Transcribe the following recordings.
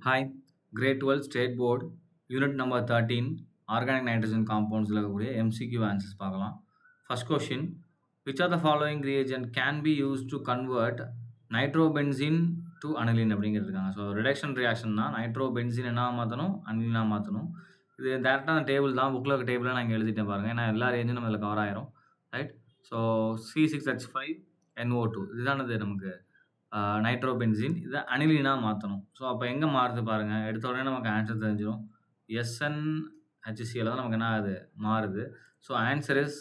Hi, Grade 12 State Board, Unit number 13, Organic Nitrogen Compounds இருக்கக்கூடிய MCQ answers பார்க்கலாம். First question, which of the following reagent can be used to convert nitrobenzene to aniline அப்படிங்கிறது இருக்காங்க. So reduction reaction தான் nitrobenzene என்ன மாற்றணும் அனிலினா மாற்றணும். இது டேரெக்டான table தான் புக்கில் இருக்க டேபிளில் நான் இங்கே எழுதிட்டேன் பாருங்கள். ஏன்னா எல்லா ரேஞ்சும் நம்ம இதில் கவர் ஆயிரும். ரைட். ஸோ C6H5NO2 இதுதானது நமக்கு நைட்ரோபென்சின் இதை அனிலினா மாற்றணும். ஸோ அப்போ எங்கே மாறுது பாருங்கள். எடுத்த உடனே நமக்கு ஆன்சர் தெரிஞ்சிடும். SnHCl தான் நமக்கு என்ன ஆகுது மாறுது. So answer is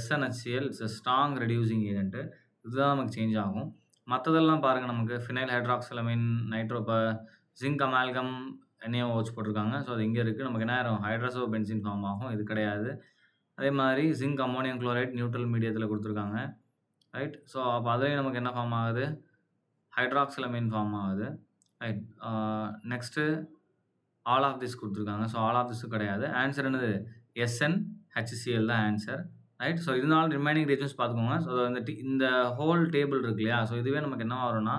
SnHCl. It's a strong reducing agent. இதுதான் நமக்கு சேஞ்ச் ஆகும். மற்றதெல்லாம் பாருங்கள், நமக்கு ஃபினைல் ஹைட்ராக்சிலமைன் ஜிங்க் அமால்கம் NaOH போட்டிருக்காங்க. ஸோ அது இங்கே இருக்குது. நமக்கு என்ன ஆயிரும் ஹைட்ரஸோ பென்சின் ஃபார்ம் ஆகும். இது கிடையாது. அதே மாதிரி ஜிங்க் அம்மோனியம் குளோரைட் நியூட்ரல் மீடியத்தில் கொடுத்துருக்காங்க. ரைட். ஸோ அப்போ அதுலேயும் நமக்கு என்ன ஃபார்ம் ஆகுது ஹைட்ராக்சிலமைன் ஃபார்ம் ஆகுது. Right. Next all of this கொடுத்துருக்காங்க. ஸோ ஆல் ஆஃப் திஸும் கிடையாது. ஆன்சர் என்னது SnHCl தான் ஆன்சர். ரைட். ஸோ இதனால ரிமைனிங் ரீசன்ஸ் பார்த்துக்கோங்க. ஸோ இந்த ஹோல் டேபிள் இருக்கு இல்லையா, ஸோ இதுவே நமக்கு என்ன வரும்னா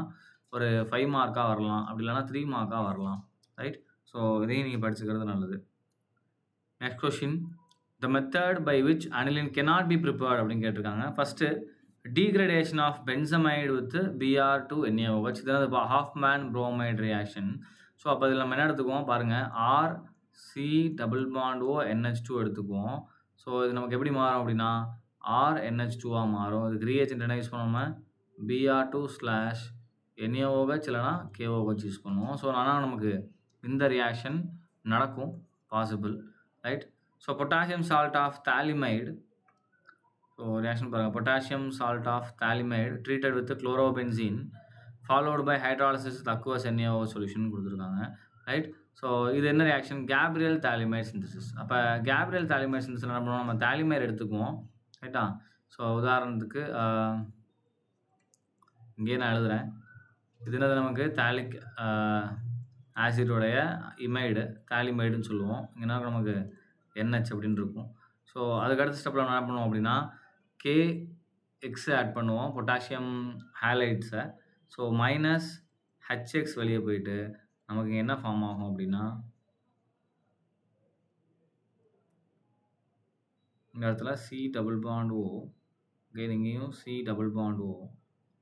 ஒரு 5 மார்க்காக வரலாம், அப்படி இல்லைனா 3 மார்க்காக வரலாம். ரைட். ஸோ இதையும் நீங்கள் படிச்சுக்கிறது நல்லது. Next question, the method by which aniline cannot be prepared அப்படின்னு கேட்டிருக்காங்க. First degradation of benzamide with Br2NaOH. இது ஹாஃப்மேன் bromide reaction. ஸோ அப்போ இதில் நம்ம என்ன எடுத்துக்குவோம் பாருங்கள், RC++ONH2 எடுத்துக்குவோம். ஸோ இது நமக்கு எப்படி மாறும் அப்படின்னா RNH2ஆக மாறும். இதுக்கு ரீஏஜென்ட் என்ன யூஸ் பண்ணுவோம், Br2/NaOH இல்லைனா KOH யூஸ் பண்ணுவோம். ஸோ ஆனால் நமக்கு இந்த ரியாக்ஷன் நடக்கும், possible. Right. So potassium salt of phthalimide. So reaction பாருங்கள், potassium salt of phthalimide treated with chlorobenzene followed by hydrolysis aqueous NaOH solution கொடுத்துருக்காங்க. ரைட். ஸோ இது என்ன ரியாக்ஷன், கேப்ரியல் தாலிமைடு சிந்தசிஸ். அப்போ கேப்ரியல் தாலிமைடு சிந்தசிஸ் என்ன பண்ணுவோம், நம்ம phthalimide எடுத்துக்குவோம். ரைட்டா. ஸோ உதாரணத்துக்கு இங்கே நான் எழுதுகிறேன். இது என்னது நமக்கு தாலிக் ஆசிடோடைய இமைடு தாலிமைடுன்னு சொல்லுவோம். இங்கன்னா நமக்கு NH அப்படின்னு இருக்கும். ஸோ அதுக்கடுத்த ஸ்டெப்பில் நம்ம என்ன பண்ணுவோம் அப்படின்னா KX ஆட் பண்ணுவோம், பொட்டாசியம் ஹேலைட்ஸை. ஸோ -HX வெளியே போயிட்டு நமக்கு என்ன ஃபார்ம் ஆகும் அப்படின்னா இந்த இடத்துல C++O, அகைன் இங்கேயும் C++O.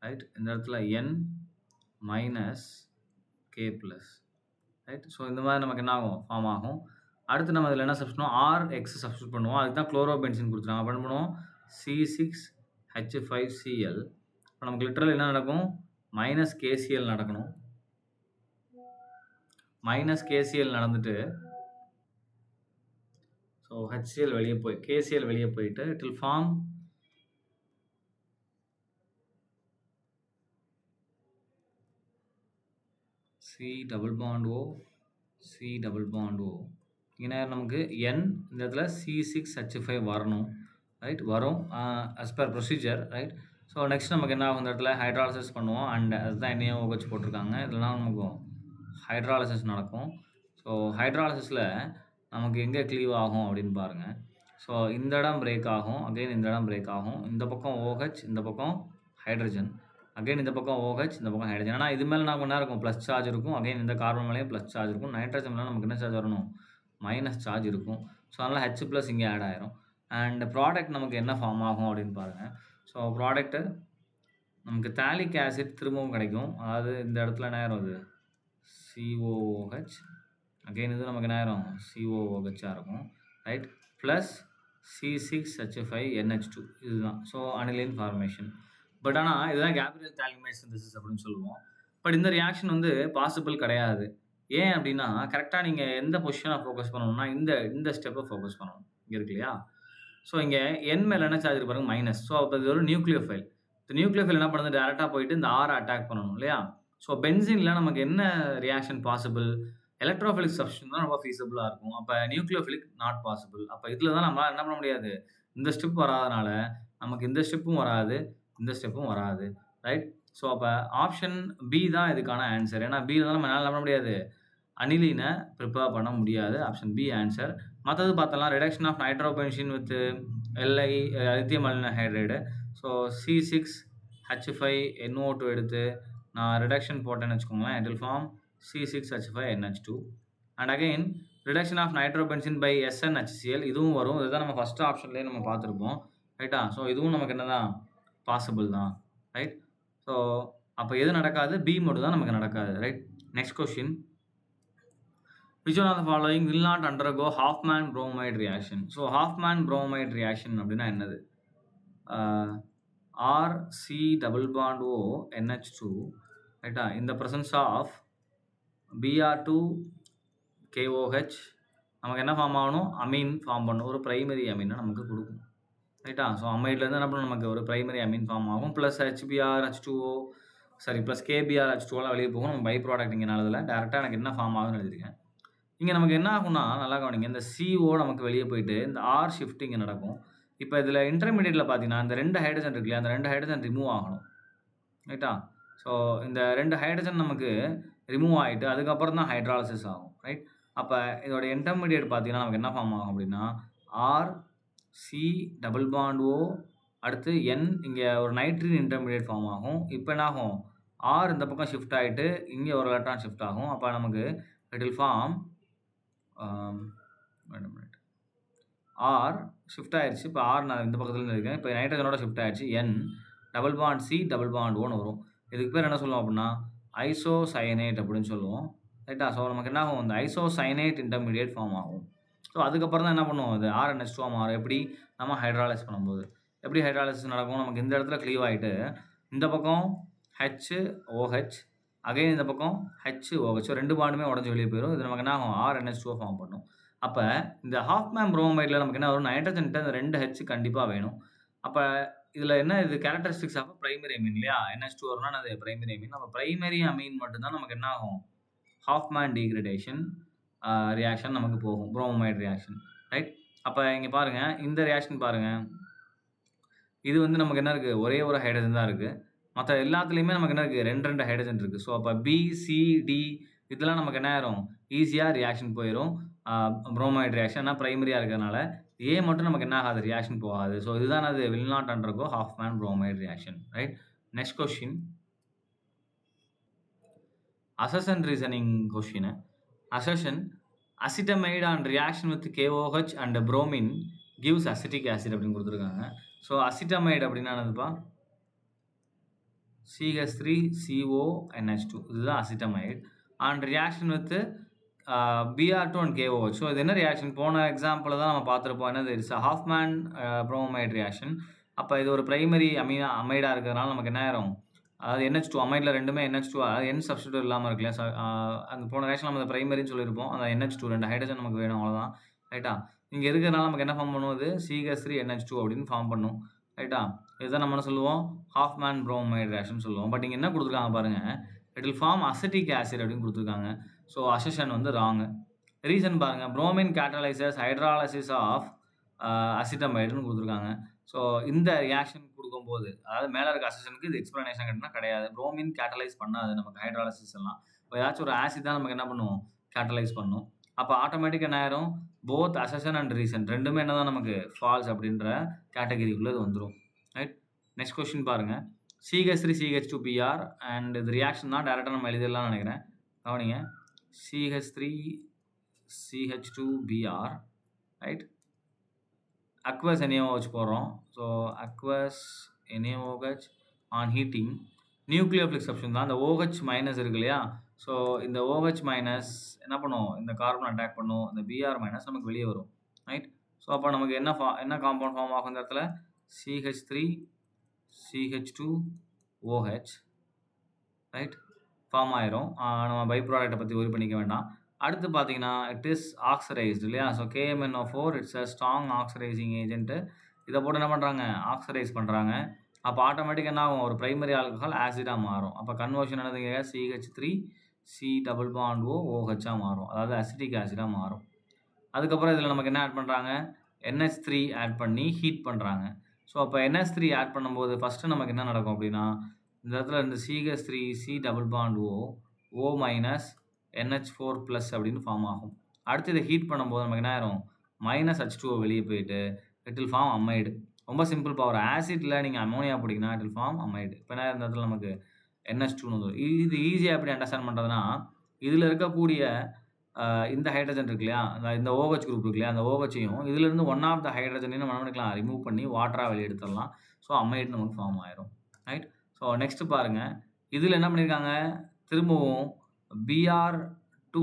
ரைட். இந்த இடத்துல N-K+. ரைட். ஸோ இந்த மாதிரி நமக்கு என்ன ஆகும் ஃபார்ம் ஆகும். அடுத்து நம்ம இதில் என்ன சப்ஸ்டியூட் பண்ணுவோம், RX சப்ஸ்டியூட் பண்ணுவோம். அதுக்கு தான் குளோரோபென்சின் கொடுத்துருக்காங்க. அப்போ என்ன பண்ணுவோம் C6H5Cl. இப்போ நமக்கு லிட்டரல் என்ன நடக்கும், -KCl நடக்கணும். -KCl நடந்துட்டு ஸோ HCl வெளியே போய் KCl வெளியே போயிட்டு இட் வில் ஃபார்ம் C++O. இங்கே நமக்கு N இந்த இடத்துல C6H5 வரணும். ரைட். வரும் as per procedure. Right. So next நமக்கு என்ன ஆகும், இந்த இடத்துல ஹைட்ராலிசிஸ் பண்ணுவோம். அண்ட் அதுதான் NaOH போட்டிருக்காங்க. இதெல்லாம் நமக்கு ஹைட்ராலிசிஸ் நடக்கும். ஸோ ஹைட்ராலிசிஸில் நமக்கு எங்கே க்ளீவ் ஆகும் அப்படின்னு பாருங்கள். ஸோ இந்த இடம் பிரேக் ஆகும், அகெயின் இந்த இடம் பிரேக் ஆகும். இந்த பக்கம் OH, இந்த பக்கம் ஹைட்ரஜன், அகைன் இந்த பக்கம் OH, இந்த பக்கம் ஹைட்ரஜன். ஆனால் இது மேலே நமக்கு என்ன இருக்கும், ப்ளஸ் சார்ஜ் இருக்கும். அகைன் இந்த கார்பன் மேலேயும் ப்ளஸ் சார்ஜ் இருக்கும். நைட்ரஜன் மேலே நமக்கு என்ன சார்ஜ் வரணும், மைனஸ் சார்ஜ் இருக்கும். ஸோ அதனால் H+ இங்கே ஆட் ஆயிரும். அண்ட் ப்ராடக்ட் நமக்கு என்ன ஃபார்ம் ஆகும் அப்படின்னு பாருங்கள். ஸோ ப்ராடக்ட்டு நமக்கு தாலிக் ஆசிட் திரும்பவும் கிடைக்கும். அதாவது இந்த இடத்துல என்ன ஆயிரும், அது COOH. அகைன் இது நமக்கு என்ன ஆயிரும் COOH-ஆக இருக்கும். ரைட். ப்ளஸ் C6H5NH2 இதுதான். So aniline formation. பட் ஆனால் இதுதான் கேப்ரியல் தாலிமைடு சிந்தசிஸ் அப்படின்னு சொல்லுவோம். பட் இந்த ரியாக்ஷன் வந்து பாசிபிள் கிடையாது. ஏன் அப்படின்னா கரெக்டாக நீங்கள் எந்த பொசிஷனை ஃபோக்கஸ் பண்ணணும்னா இந்த ஸ்டெப்பை ஃபோக்கஸ் பண்ணணும். இங்கே இருக்கு இல்லையா. ஸோ இங்கே N மேலே என்ன சார்ஜ் பாருங்க, மைனஸ். ஸோ அப்போ இது ஒரு நியூக்ளியோஃபைல். இந்த நியூக்ளியோஃபைல் என்ன பண்ணுது, டேரெக்டாக போயிட்டு இந்த R அட்டாக் பண்ணணும் இல்லையா. ஸோ பென்சினில் நமக்கு என்ன ரியாக்ஷன் பாசிபிள், எலக்ட்ரோஃபிலிக் சப்ஸ்டியூஷன் தான் ரொம்ப ஃபீஸபிளாக இருக்கும். அப்போ நியூக்ளியோஃபிலிக் நாட் பாசிபிள். அப்போ இதில் தான் நம்மளால் என்ன பண்ண முடியாது, இந்த ஸ்டெப் வராதனால நமக்கு இந்த ஸ்டெப்பும் வராது, இந்த ஸ்டெப்பும் வராது. ரைட். ஸோ அப்போ ஆப்ஷன் பி தான் இதுக்கான ஆன்சர். ஏன்னா பியில் தான் நம்ம என்ன பண்ண முடியாது, அனிலினை ப்ரிப்பேர் பண்ண முடியாது. Option B answer. மற்றது பார்த்தலாம், reduction of nitrobenzene with lithium aluminium hydride. So C6H5NO2 எடுத்து நான் ரிடக்ஷன் போட்டேன்னு வச்சுக்கோங்களேன், it will form C6H5NH2. And again reduction of nitrobenzene by SnHCl இதுவும் வரும். இதுதான் நம்ம ஃபர்ஸ்ட் ஆப்ஷன்லேயே நம்ம பார்த்துருப்போம். ரைட்டா? ஸோ இதுவும் நமக்கு என்னதான் பாசிபிள் தான். ரைட்? ஸோ அப்போ எது நடக்காது? பி மட்டும் தான் நமக்கு நடக்காது. Right? Next question. Which one of the following will not undergo Hoffman bromide reaction? So Hofmann bromide reaction அப்படின்னா என்னது? RC double bond O NH2 ரைட்டா? in the presence of Br2 KOH நமக்கு என்ன ஃபார்ம் ஆகணும்? அமீன் ஃபார்ம் பண்ணும். ஒரு primary அமீனை நமக்கு கொடுக்கும். ரைட்டா? ஸோ அமைட்லேருந்து என்ன பண்ணும்? நமக்கு ஒரு பிரைமரி அமீன் ஃபார்ம் ஆகும். Plus HBr H2O plus KBr H2Oலாம் வெளியே போகும். நம்ம பை ப்ராடக்ட் இங்கே நல்லதில்ல. டேரெக்டாக எனக்கு என்ன ஃபார்ம் ஆகுதுன்னு எழுதிருக்கேன். இங்கே நமக்கு என்ன ஆகும்னா நல்லா கவனிங்க. இந்த CO நமக்கு வெளியே போயிட்டு இந்த ஆர் ஷிஃப்ட் இங்கே நடக்கும். இப்போ இதில் இன்டர்மீடியேட்டில் பார்த்தீங்கன்னா இந்த 2 ஹைட்ரஜன் இருக்கு இல்லையா? அந்த 2 ஹைட்ரஜன் ரிமூவ் ஆகணும். ரைட்டா? ஸோ இந்த 2 ஹைட்ரஜன் நமக்கு ரிமூவ் ஆகிட்டு அதுக்கப்புறம் தான் ஹைட்ராலிசிஸ் ஆகும். ரைட்? அப்போ இதோட இன்டர்மீடியேட் பார்த்தீங்கன்னா நமக்கு என்ன ஃபார்ம் ஆகும் அப்படின்னா RC டபுள் பாண்ட் O அடுத்து N இங்கே ஒரு நைட்ரின் இன்டர்மீடியேட் ஃபார்ம் ஆகும். இப்போ என்ன ஆகும்? R இந்த பக்கம் ஷிஃப்ட் ஆகிட்டு இங்கே ஒரு எலக்ட்ரான் ஷிஃப்ட் ஆகும். அப்போ நமக்கு it will form R shift ஆயிடுச்சு. இப்போ R நான் இந்த பக்கத்தில் இருக்கேன். இப்போ நைட்ரஜனோட ஷிஃப்ட் ஆயிடுச்சு. N double bond C double bond Oன்னு வரும். இதுக்கு பேர் என்ன சொல்லுவோம் அப்படின்னா ஐசோசயனேட் அப்படின்னு சொல்லுவோம். ரைட்டா? ஸோ நமக்கு என்ன ஆகும்? இந்த ஐசோசயனேட் இன்டர்மீடியேட் ஃபார்ம் ஆகும். ஸோ அதுக்கப்புறம் தான் என்ன பண்ணுவோம்? இது RNH2 மாறும். எப்படி? நம்ம ஹைட்ராலிஸ் பண்ணும்போது எப்படி ஹைட்ராலிசிஸ் நடக்கும்? நமக்கு இந்த இடத்துல க்ளீவ் ஆகிட்டு இந்த பக்கம் HOH அகைன் இந்த பக்கம் HOH ஸோ 2 பாண்டுமே உடஞ்சி வெளியே போயிடும். இது நமக்கு என்ன ஆகும்? RNH2 ஃபார்ம் பண்ணும். அப்போ இந்த ஹாஃப்மேன் புரோமைடில் நமக்கு என்ன வரும்? நைட்ரஜன்கிட்ட இந்த 2 H கண்டிப்பாக வேணும். அப்போ இதில் என்ன இது கேரக்டரிஸ்டிக்ஸ் ஆஃப் பிரைமரி அமீன் இல்லையா? NH2 வரும்னா அது பிரைமரி அமீன். நம்ம பிரைமரி அமீன் மட்டும்தான் நமக்கு என்ன ஆகும்? ஹாஃப்மேன் டீக்ரடேஷன் ரியாக்ஷன் நமக்கு போகும். Bromide reaction. ரைட்? அப்போ இங்கே பாருங்கள், இந்த ரியாக்ஷன் பாருங்கள். இது வந்து நமக்கு என்ன இருக்குது? ஒரே ஒரு ஹைட்ரஜன் தான் இருக்குது. மற்ற எல்லாத்துலேயுமே நமக்கு என்ன இருக்குது? 2 ஹைட்ரஜன் இருக்குது. ஸோ அப்போ B, C, D இதெல்லாம் நமக்கு என்ன ஆயிரும்? ஈஸியாக ரியாக்ஷன் போயிடும். புரோமைடு ரியாக்ஷன் பிரைமரியாக இருக்கிறதுனால A மட்டும் நமக்கு என்ன ஆகாது? ரியாக்ஷன் போகாது. ஸோ இதுதான் அது will not undergo Hofmann bromide reaction. Right? Next question. Assertion reasoning question. Assertion acetamide on reaction with KOH and bromine gives acetic acid அப்படின்னு கொடுத்துருக்காங்க. ஸோ அசிட்டமைடு அப்படின்னா என்னதுப்பா? CH3CONH2 இதுதான் acetamide on reaction with Br2 and KOH. So இது என்ன reaction? போன example தான் நம்ம பார்த்துருப்போம். என்னது? It's Hofmann bromide reaction. அப்போ இது ஒரு பிரைமரி அமைடாக இருக்கிறதுனால நமக்கு என்ன ஆயிரும்? அதாவது NH2 அமைடில் ரெண்டுமே NH2 அதாவது N சப்ஸ்டியூட் இல்லாமல் இருக்கு இல்லையா? அந்த போன ரியாக்ஷன் நம்ம அந்த பிரைமரின்னு சொல்லியிருப்போம். அந்த NH2 2 ஹைட்ரஜன் நமக்கு வேணும், அவ்வளோதான். ரைட்டா? இங்கே இருக்கிறதுனால நமக்கு என்ன ஃபார்ம் பண்ணுவது? CH3NH2 அப்படின்னு ஃபார்ம் பண்ணும். ரைட்டா? இதுதான் நம்ம என்ன சொல்லுவோம்? ஹாஃப்மேன் புரோமைடு ரியாக்ஷன் சொல்லுவோம். பட் இங்கே என்ன கொடுத்துருக்காங்க பாருங்கள், it will form acetic acid அப்படின்னு கொடுத்துருக்காங்க. ஸோ அசர்ஷன் வந்து ராங். ரீசன் பாருங்கள், புரோமின் கேட்டலைசஸ் ஹைட்ராலிசிஸ் ஆஃப் அசிட்டமைடுன்னு கொடுத்துருக்காங்க. ஸோ இந்த ரியாக்ஷன் கொடுக்கும்போது அதாவது மேலே இருக்க அசர்ஷனுக்கு இது எக்ஸ்ப்ளனேஷன் கேட்டால் கிடையாது. புரோமின் கேட்டலைஸ் பண்ணாது நமக்கு ஹைட்ராலிசிஸ் எல்லாம். இப்போ ஏதாச்சும் ஒரு ஆசிட் தான் நமக்கு என்ன பண்ணுவோம்? கேட்டலைஸ் பண்ணும். அப்போ ஆட்டோமேட்டிக்காக என்ன ஆயிரும்? போத் அசர்ஷன் அண்ட் ரீசன் ரெண்டுமே என்ன தான் நமக்கு ஃபால்ஸ் அப்படின்ற கேட்டகரிக்குள்ளே இது வந்துடும். ரைட்? நெக்ஸ்ட் கொஸ்டின் பாருங்கள். CH3CH2Br அண்ட் இது ரியாக்ஷன் தான் டேரெக்டாக நம்ம எழுதிடலாம்னு நினைக்கிறேன். கவனிங்க. CH3CH2Br right? அக்வஸ் NaOH போடுறோம். So aqueous NaOH on heating nucleophilic substitution தான். இந்த OH மைனஸ் இருக்கு இல்லையா? ஸோ இந்த OH மைனஸ் என்ன பண்ணும்? இந்த கார்பன் அட்டாக் பண்ணும். இந்த Br மைனஸ் நமக்கு வெளியே வரும். ரைட்? ஸோ அப்போ நமக்கு என்ன காம்பவுண்ட் ஃபார்ம் ஆகும் இந்த இடத்துல? CH3CH2OH right? ஃபார்ம் ஆயிரும். நம்ம பை ப்ராடக்ட்டை பற்றி ஒரி பண்ணிக்க வேண்டாம். அடுத்து பார்த்தீங்கன்னா இட் இஸ் ஆக்சரைஸ்டு இல்லையா? So KMnO4 it's a strong oxidising agent. இதை போட்டு என்ன பண்ணுறாங்க? ஆக்சரைஸ் பண்ணுறாங்க. அப்போ ஆட்டோமேட்டிக்காக என்ன ஆகும்? ஒரு பிரைமரி ஆல்கஹால் ஆசிடாக மாறும். அப்போ கன்வர்ஷன் என்னதுங்க? CH3COOH மாறும். அதாவது அசிட்டிக் ஆசிடாக மாறும். அதுக்கப்புறம் இதில் நமக்கு என்ன ஆட் பண்ணுறாங்க? NH3 ஆட் பண்ணி ஹீட் பண்ணுறாங்க. ஸோ அப்போ NH3 ஆட் பண்ணும்போது ஃபஸ்ட்டு நமக்கு என்ன நடக்கும் அப்படின்னா, இந்த இடத்துல இந்த CH3COO O மைனஸ் NH4+ அப்படின்னு ஃபார்ம் ஆகும். அடுத்து இதை ஹீட் பண்ணும்போது நமக்கு என்ன ஆயிரும்? -H2O வெளியே போயிட்டு இட் வில் ஃபார்ம் அமைடு. ரொம்ப சிம்பிள் பவர். ஆசிட்டில் நீங்கள் அமோனியா பிடிக்கினா இட் வில் ஃபார்ம் அமைடு. இப்போ என்ன இந்த இடத்துல நமக்கு NH2 வந்து இது ஈஸியாக எப்படி அண்டர்ஸ்டாண்ட் பண்ணுறதுனா, இதில இருக்கக்கூடிய இந்த ஹைட்ரஜன் இருக்கு இல்லையா? இந்த OH குரூப் இருக்கு இல்லையா? அந்த OHயும் இதிலிருந்து ஒன் ஆஃப் த ஹைட்ரஜனையும் நம்ம என்ன பண்ணிக்கலாம்? ரிமூவ் பண்ணி வாட்டரா வெளிய எடுத்துறலாம். ஸோ அமைட் நமக்கு ஃபார்ம் ஆயிரும். ரைட்? ஸோ நெக்ஸ்ட் பாருங்க. இதில என்ன பண்ணியிருக்காங்க? திரும்பவும் Br2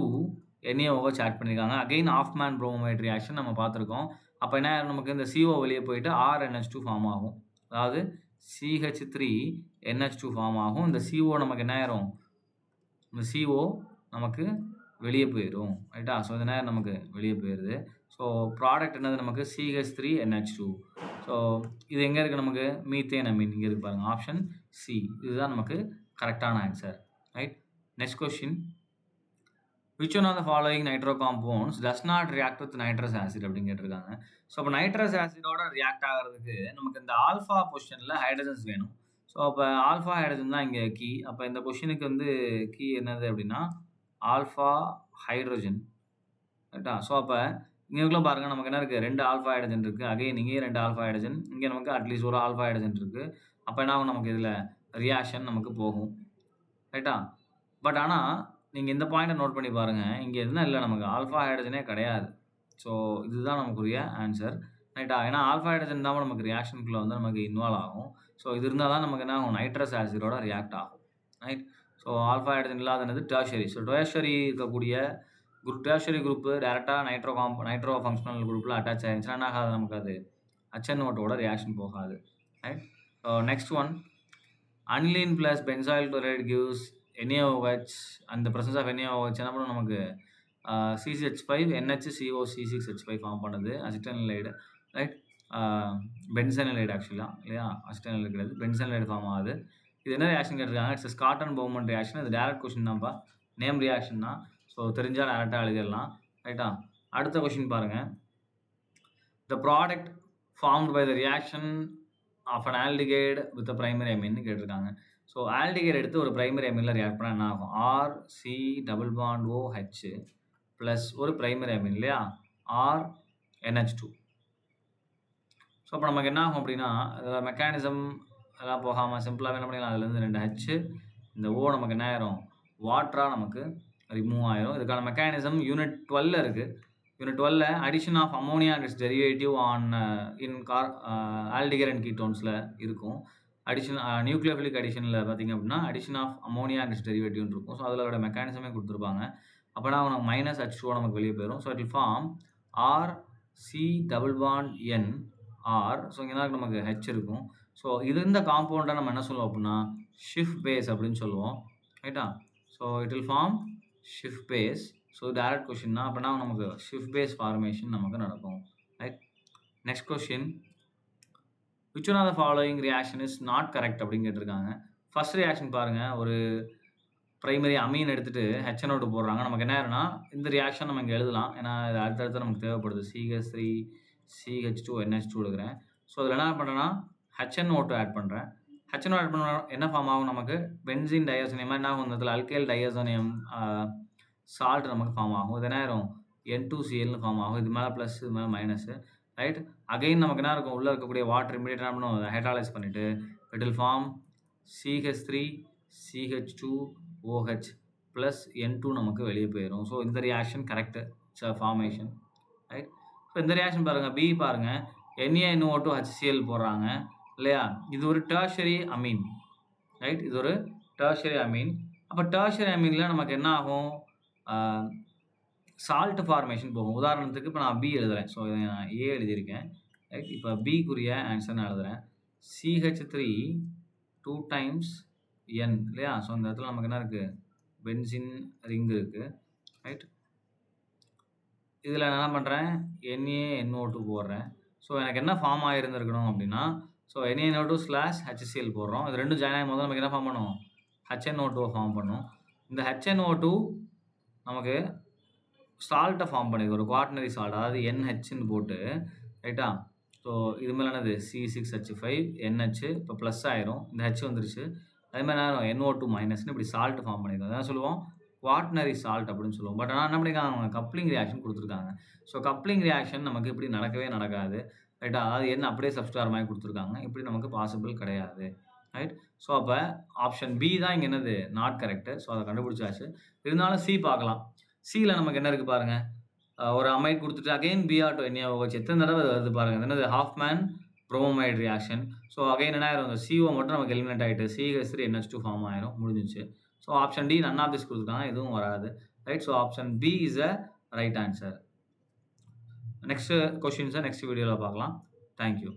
NaOH ஆட் பண்ணியிருக்காங்க. அகைன் ஆஃப்மேன் புரோமோமைட் ரியாக்ஷன் நம்ம பார்த்துருக்கோம். அப்ப என்ன ஆயிரும் நமக்கு இந்த CO வெளிய போயிட்டு RNH2 ஃபார்ம் ஆகும். அதாவது CH3NH2 ஃபார்ம் ஆகும். இந்த CO நமக்கு என்ன ஆயிரும்? இந்த CO நமக்கு வெளிய போயிரும். ரைட்டா? ஸோ இந்த நேரம் நமக்கு வெளிய போயிருது. ஸோ ப்ராடக்ட் என்னது நமக்கு CH3NH2. ஸோ இது எங்க இருக்கு நமக்கு? மீத்தேன் அமீன் இங்க இருக்கு பாருங்க. Option C. இதுதான் நமக்கு கரெக்ட்டான answer. Right? Next question. Which one of the following nitro compounds does not react with nitrous acid அப்படின்னு கேட்டிருக்காங்க. ஸோ அப்போ நைட்ரஸ் ஆசிடோட ரியாக்ட் ஆகிறதுக்கு நமக்கு இந்த ஆல்ஃபா பொசிஷனில் ஹைட்ரஜன்ஸ் வேணும். ஸோ அப்போ ஆல்ஃபா ஹைட்ரஜன் தான் இங்கே கீ. அப்போ இந்த கொஷினுக்கு வந்து கீ என்னது அப்படின்னா ஆல்ஃபா ஹைட்ரோஜன். ரைட்டா? ஸோ அப்போ இங்கேக்குள்ள பாருங்கள் நமக்கு என்ன இருக்குது? 2 ஆல்ஃபா ஹைட்ரஜன் இருக்குது. அகைன் இங்கேயும் 2 ஆல்ஃபா ஹைட்ரஜன். இங்கே நமக்கு அட்லீஸ்ட் ஒரு ஆல்ஃபா ஹைட்ரஜன் இருக்குது. அப்போ என்ன ஆகும்? நமக்கு இதில் ரியாக்ஷன் நமக்கு போகும். ரைட்டா? பட் ஆனால் நீங்கள் இந்த பாயிண்ட்டை நோட் பண்ணி பாருங்கள். இங்கே என்ன இல்லை, நமக்கு ஆல்ஃபா ஹைட்ரஜனே கிடையாது. ஸோ இதுதான் நமக்குரிய ஆன்சர். ரைட்டா? ஏன்னா ஆல்ஃபா ஹைட்ரஜன் தான் நமக்கு ரியாக்ஷனுக்குள்ளே வந்து நமக்கு இன்வால்வ் ஆகும். ஸோ இது இருந்தால் தான் நமக்கு என்ன ஆகும்? நைட்ரஸ் ஆசிடோட ரியாக்ட் ஆகும். ரைட்? ஸோ ஆல்ஃபா ஹைட்ரஜன் இல்லாதது டெர்ஷரி. ஸோ டெர்ஷரி இருக்கக்கூடிய டெர்ஷரி குரூப்பு டேரெக்டாக நைட்ரோ ஃபங்க்ஷனல் குரூப்பில் அட்டாச் ஆகிடுச்சுன்னா என்ன ஆகாது? நமக்கு அது HNO2ஓட ரியாக்ஷன் போகாது. Right? So next one. Aniline plus benzoyl chloride gives NaOH. அந்த ப்ரெசன்ஸ் ஆஃப் NaOH என்ன பண்ணும்? நமக்கு CH5 NHCO6H5 ஃபார்ம் பண்ணுது. அசிட்டனைலைடு. ரைட்? பென்சனைலைடு ஆக்சுவலாக இல்லையா? அசிட்டனைலைடு கிடையாது, பென்சனைலைடு ஃபார்ம் ஆகுது. இது என்ன ரியாக்ஷன் கேட்டிருக்காங்க? It's Schotten Baumann reaction. இது டேரக்ட் கொஸ்டின் தான்ப்பா. நேம் ரியாக்ஷன் தான். ஸோ தெரிஞ்சால் டேரெக்டாக எழுதிடலாம். ரைட்டா? அடுத்த கொஸ்டின் பாருங்கள். The product formed by the reaction of an aldehyde with primary amine கேட்டிருக்காங்க. ஸோ ஆல்டிகைடு எடுத்து ஒரு பிரைமரி அமீனில் ரியாக்ட் பண்ணால் என்ன ஆகும்? RC+OH ப்ளஸ் ஒரு பிரைமரி அமீன் இல்லையா? RNH2. ஸோ அப்போ நமக்கு என்ன ஆகும் அப்படின்னா, அதில் மெக்கானிசம் அதெல்லாம் போகாமல் சிம்பிளாக என்ன பண்ணிக்கலாம்? அதுலேருந்து 2 H, இந்த O நமக்கு என்ன ஆயிரும்? வாட்டராக நமக்கு ரிமூவ் ஆயிரும். இதுக்கான மெக்கானிசம் யூனிட் 12 இருக்குது. Unit 12 addition of ammonia and its derivative on aldehyde and கீட்டோன்ஸில் இருக்கும். நியூக்ளியோஃபிலிக் அடிஷனில் பார்த்திங்க அப்படின்னா addition of ammonia and its டெரிவேட்டிவ்னு இருக்கும். ஸோ அதில் மெக்கானிசமே கொடுத்துருப்பாங்க. அப்போனா நமக்கு -H2O நமக்கு வெளியே போயிடும். So it will form RC+N+R. So இங்கே தான் நமக்கு H இருக்கும். ஸோ இது இந்த காம்பவுண்டை நம்ம என்ன சொல்லுவோம் அப்படின்னா ஷிஃப்ட் பேஸ் அப்படின்னு சொல்லுவோம். ரைட்டா? ஸோ இட் வில் ஃபார்ம் ஷிஃப்ட் பேஸ். ஸோ டேரக்ட் கொஷின் தான். அப்படின்னா நமக்கு ஷிஃப்ட் பேஸ் ஃபார்மேஷன் நமக்கு நடக்கும். Right? Next question. Which one of the following reaction is not correct அப்படின்னு கேட்டிருக்காங்க. ஃபர்ஸ்ட் ரியாக்ஷன் பாருங்கள். ஒரு பிரைமரி அமீன் எடுத்துகிட்டு HNO2 போடுறாங்க. நமக்கு என்ன ஆயிருன்னா இந்த ரியாக்ஷன் நம்ம இங்கே எழுதலாம். ஏன்னா இது அடுத்தடுத்து நமக்கு தேவைப்படுது. CH3 CH2 NH2 எடுக்கிறேன். ஸோ இதில் என்ன பண்ணுறேன்னா HNO2 ஆட் பண்ணுறேன். HNO ஆட் பண்ண என்ன ஃபார்ம் ஆகும்? நமக்கு பென்சின் டையோசோனியம் என்ன ஆகும்? இந்த இடத்துல அல்கைல் டையோசோனியம் சால்ட் நமக்கு ஃபார்ம் ஆகும். இது என்ன ஆயிரும்? N2Clன்னு ஃபார்ம் ஆகும். இது மேலே ப்ளஸ், இது மேலே மைனஸு. ரைட்? அகைன் நமக்கு என்ன இருக்கும்? உள்ளே இருக்கக்கூடிய வாட்டர் இமீடியட் என்ன பண்ணுவோம்? அதை ஹைட்ராலைஸ் பண்ணிவிட்டு it will form CH3 CH2OH plus N2 நமக்கு வெளியே போயிடும். ஸோ இந்த reaction correct formation. Right? So இந்த ரியாக்ஷன் பாருங்கள். பி பாருங்கள். NaNO2 HCl போடுறாங்க இல்லையா? இது ஒரு டெர்ஷரி அமீன். ரைட்? இது ஒரு டெர்ஷரி அமீன். அப்போ டெர்ஷரி அமீனில் நமக்கு என்ன ஆகும்? சால்ட் ஃபார்மேஷன் போகும். உதாரணத்துக்கு இப்போ நான் பி எழுதுகிறேன். ஸோ இதை நான் ஏ எழுதியிருக்கேன். ரைட்? இப்போ பிக்குரிய ஆன்சர் நான் எழுதுகிறேன். CH3 2 டைம்ஸ் N இல்லையா? ஸோ இந்த இடத்துல நமக்கு என்ன இருக்குது? பென்சின் ரிங் இருக்குது. ரைட்? இதில் நான் என்ன பண்ணுறேன்? NaNO2 போடுறேன். ஸோ எனக்கு என்ன ஃபார்ம் ஆகிருந்துருக்கணும் அப்படின்னா, ஸோ NaNO2/HCl போடுறோம். இது ரெண்டும் ஜாயின் ஆகும் போது நமக்கு என்ன ஃபார்ம் பண்ணும்? HNO2 ஃபார்ம் பண்ணும். இந்த HNO2 நமக்கு சால்ட்டை ஃபார்ம் பண்ணிது. ஒரு குவாட்டர்னரி சால்ட், அதாவது NHன்னு போட்டு. ரைட்டா? ஸோ இது மேலே என்னது? C6H5 NH இப்போ ப்ளஸ் ஆயிரும். இந்த H வந்துருச்சு. அதே மாதிரி நேரம் NO2 மைனஸ்னு இப்படி சால்ட் ஃபார்ம் பண்ணியிருக்கோம். அதான் சொல்லுவோம் குவாட்டர்னரி சால்ட் அப்படின்னு சொல்லுவோம். பட் ஆனால் என்ன பண்ணியிருக்காங்க? அவங்க கப்ளிங் ரியாக்ஷன் கொடுத்துருக்காங்க. ஸோ கப்ளிங் ரியாக்ஷன் நமக்கு இப்படி நடக்கவே நடக்காது. ரைட்டா? அதாவது என்ன அப்படியே சப்ஸ்டார் மாதிரி கொடுத்துருக்காங்க. இப்படி நமக்கு பாசிபிள் கிடையாது. ரைட். ஸோ அப்ப ஆப்ஷன் பி தான் இங்க என்னது நாட் கரெக்ட். ஸோ அத கண்டுபிடிச்சாச்சு. இருந்தாலும் சி பார்க்கலாம். சில நமக்கு என்ன இருக்கு பாருங்க. ஒரு அமைட் குடுத்துட்டு அகைன் Br to NaOH எத்தன தடவ வருது பாருங்க. இது என்னது Hofmann bromide reaction. So again என்ன ஆயிரும், அந்த CO மட்டும் நமக்கு எலிமினேட் ஆயிட்டு CH3NH2 ஃபார்ம் ஆயிரும். முடிஞ்சிருச்சு. So option D none of this குடுத்துருக்காங்க. எதுவும் வராது. Right. So option B is a right answer. Next கொஸ்டின்ஸ நெக்ஸ்ட் வீடியோல பார்க்கலாம். Thank you.